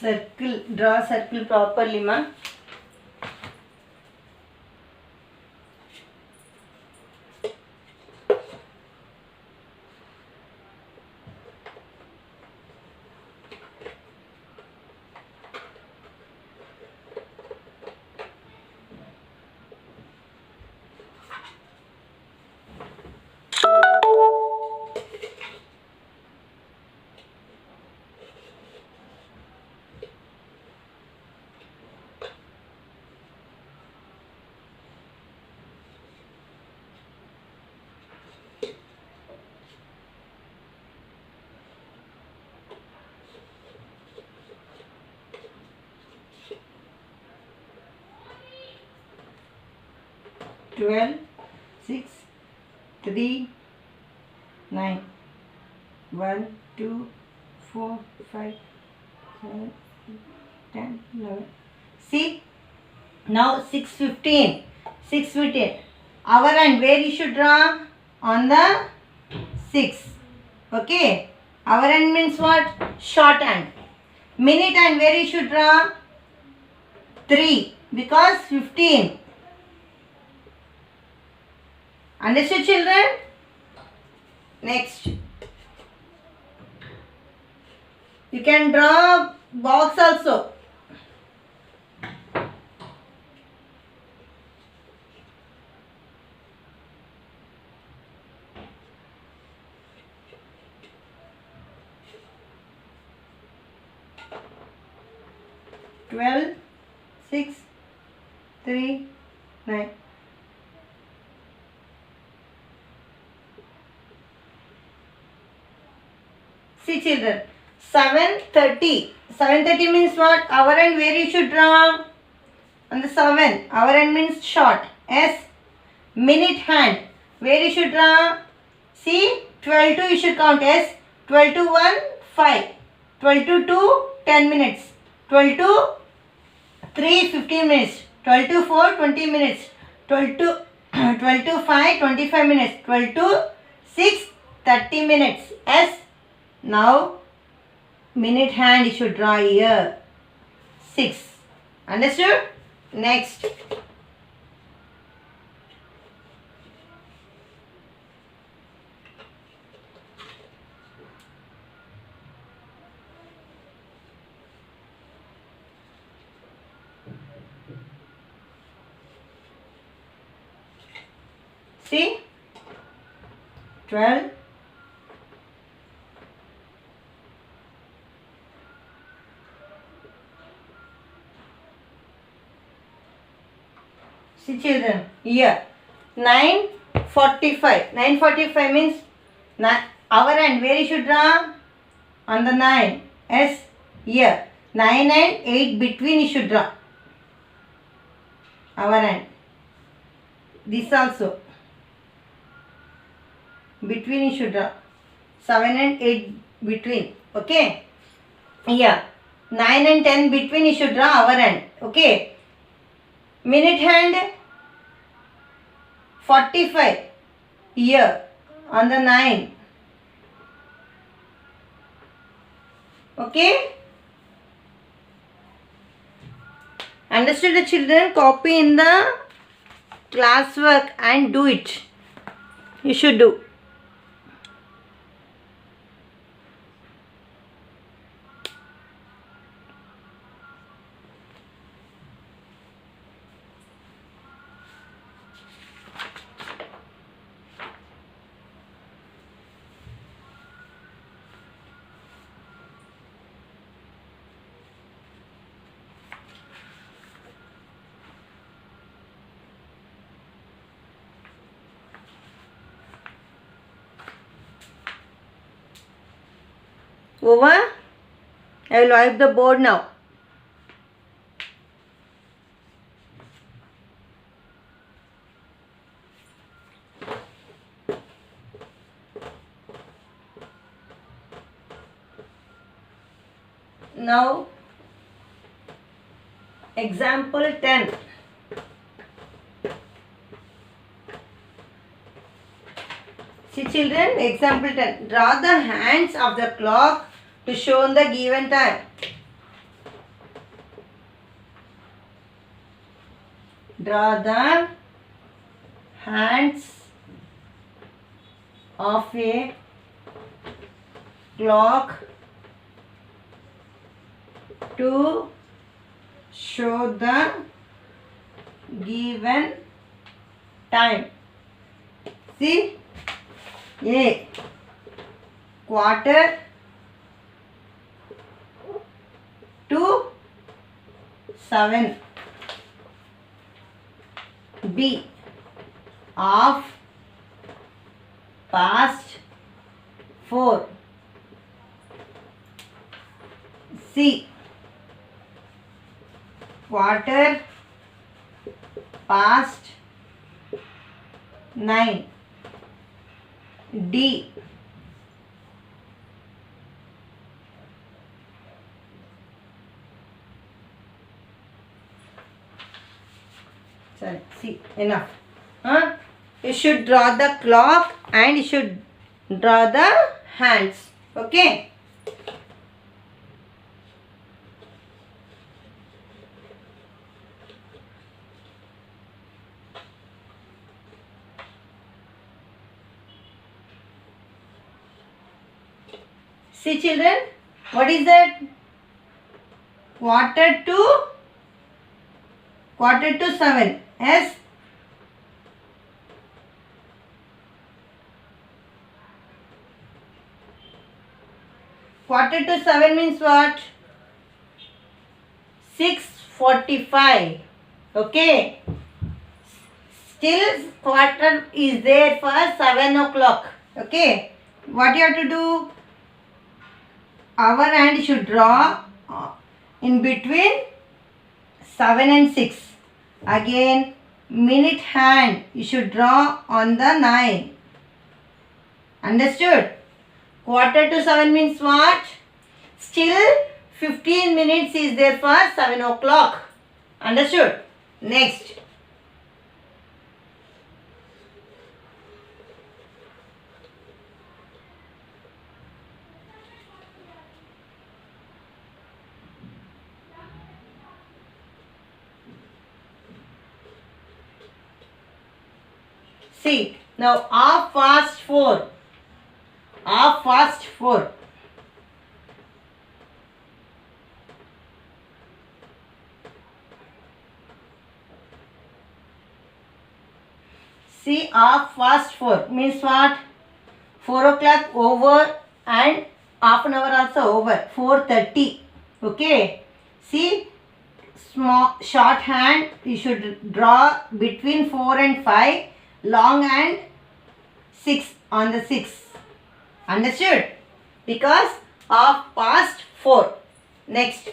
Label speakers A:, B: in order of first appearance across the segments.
A: Circle, draw circle properly, ma. Twelve, 6, 3, 9. 1, 2, 4, 5, 7, 8, 10, 11. See, now 6:15. 6:15. Hour and where you should draw? On the 6. Okay. Hour and means what? Short hand. Minute and where you should draw? 3. Because 15. Understood, children? Next. You can draw box also. Twelve, 6, 3, 9. See, children, 7:30. 7:30 means what? Hour and where you should draw? On the 7. Hour and means short. S. Minute hand. Where you should draw? See, 12 to you should count. S. 12 to 1, 5. 12 to 2, 10 minutes. 12 to 3, 15 minutes. 12 to 4, 20 minutes. 12 to 12 to 5, 25 minutes. 12 to 6, 30 minutes. S. Now, minute hand you should draw here. 6. Understood? Next. See? 12. See, children, here 9:45. 9:45 means hour and where you should draw? On the 9. S. Here 9 and 8 between you should draw. Hour and this also between you should draw. 7 and 8 between. Okay. Here 9 and 10 between you should draw hour and. Okay. Minute hand 45 here on the 9. Okay. Understood, the children? Copy in the classwork and do it. You should do. Over. I will wipe the board now. Now, example 10. See, children, example 10. Draw the hands of the clock to show the given time. Draw the hands of a clock to show the given time. See, A, quarter to 7. B, half past 4. C, quarter past 9. D, sorry, see, enough. You should draw the clock and you should draw the hands. Okay. See children, what is that? Quarter to 7. Yes. Quarter to 7 means what? 6:45. Okay. Still quarter is there for 7 o'clock. Okay. What you have to do? Hour hand should draw in between 7 and 6. Again, minute hand you should draw on the 9. Understood? Quarter to 7 means what? Still 15 minutes is there for 7 o'clock. Understood? Next. See, now half past 4. Half past 4. See, half past 4 means what? 4 o'clock over and half an hour also over. 4:30. Okay. See, small short hand you should draw between 4 and 5. Long and 6 on the 6. Understood? Because half past 4. Next.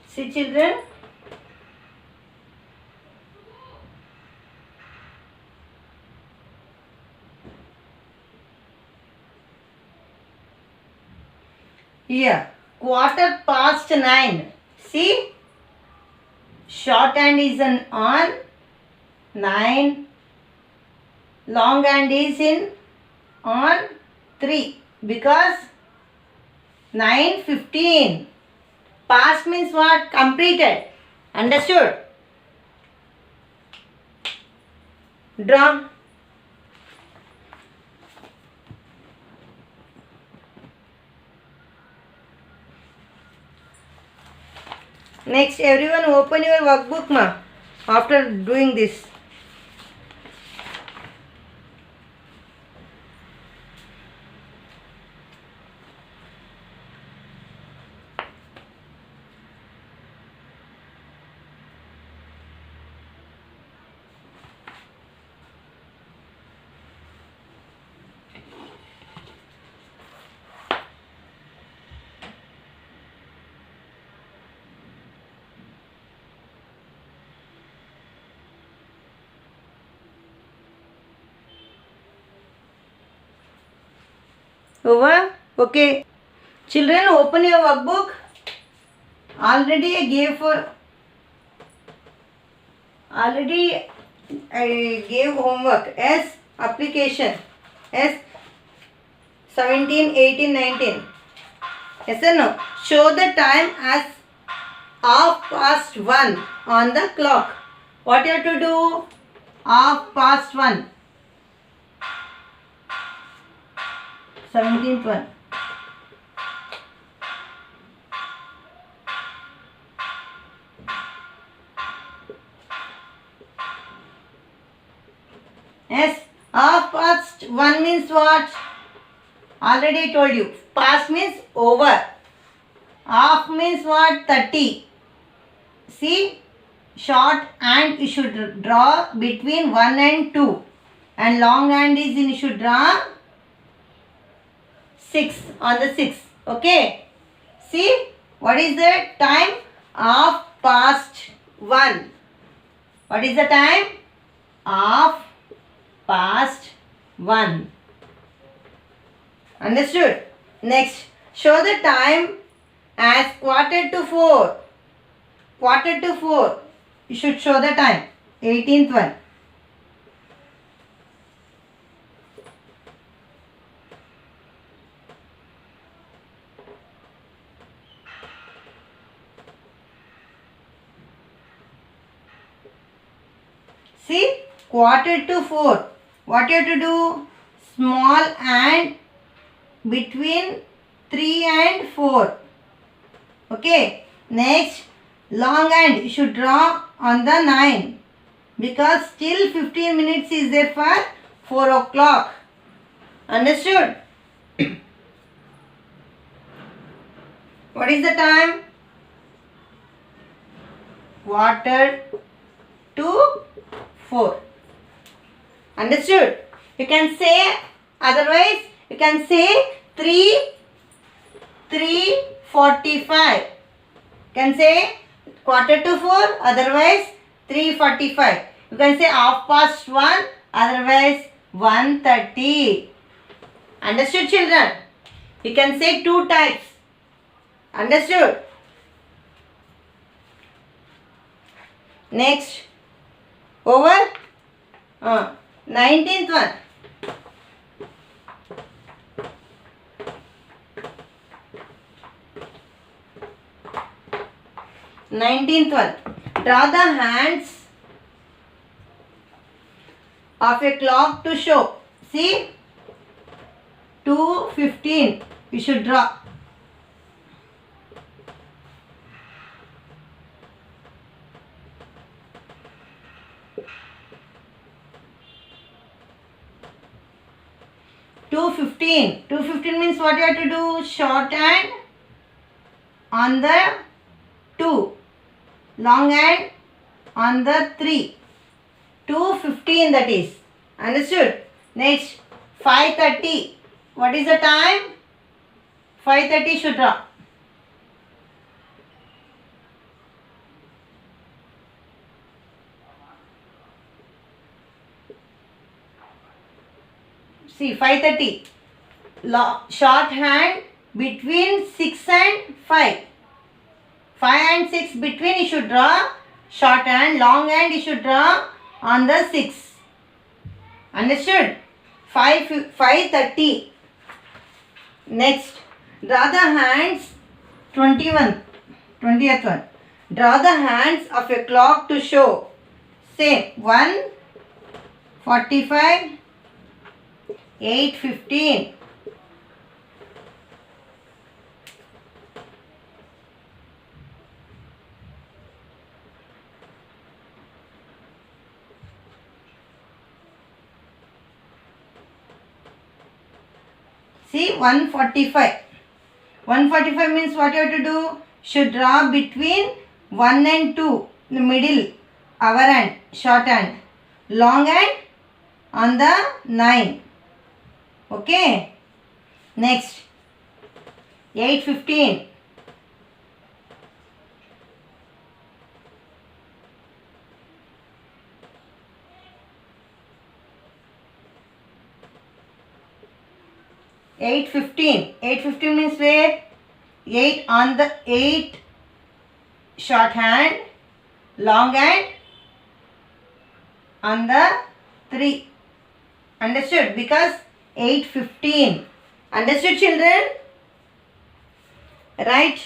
A: See children. Here, quarter past 9. See, short hand is on 9. Long hand is on 3. Because 9:15. Past means what? Completed. Understood? Draw. Next, everyone open your workbook after doing this. Over? Okay. Children, open your workbook. Already I gave for Already I gave homework. S. Application. S. 17, 18, 19. Yes or no? Show the time as 1:30 on the clock. What you have to do? 1:30. 17th one. Yes, 1:30 means what? Already told you. Past means over. Half means what? 30. See, short hand you should draw between 1 and 2. And long hand is in, you should draw 6 on the 6. Okay. See, what is the time? 1:30. What is the time? 1:30. Understood? Next, show the time as 3:45. 3:45. You should show the time. 18th one. See, 3:45. What you have to do? Small and between 3 and 4. Okay. Next, long hand you should draw on the 9. Because still 15 minutes is there for 4 o'clock. Understood? What is the time? 3:45. Understood? You can say, otherwise you can say 3:45. You can say 3:45, otherwise 3:45. You can say 1:30, otherwise 1:30. Understood, children? You can say two types. Understood? Next, over 19th one. Draw the hands of a clock to show. See, 2:15. You should draw. Two fifteen means what you have to do? Short hand on the 2, long hand on the 3. 2:15 that is. Understood? Next, 5:30. What is the time? 5:30 should draw. See, 5:30. Short hand between 6 and 5. 5 and 6 between you should draw short hand. Long hand you should draw on the 6. Understood? 5:30. Next, draw the hands 20th one. Draw the hands of a clock to show. Same 1:45, 8:15. See, 1:45. 1:45 means what you have to do? Should draw between 1 and 2. The middle, our hand, short hand. Long hand on the 9. Okay. Next, 8:15. Eight fifteen means where? 8 on the 8 short hand, long hand on the 3. Understood? Because 8:15. Understood, children? Right.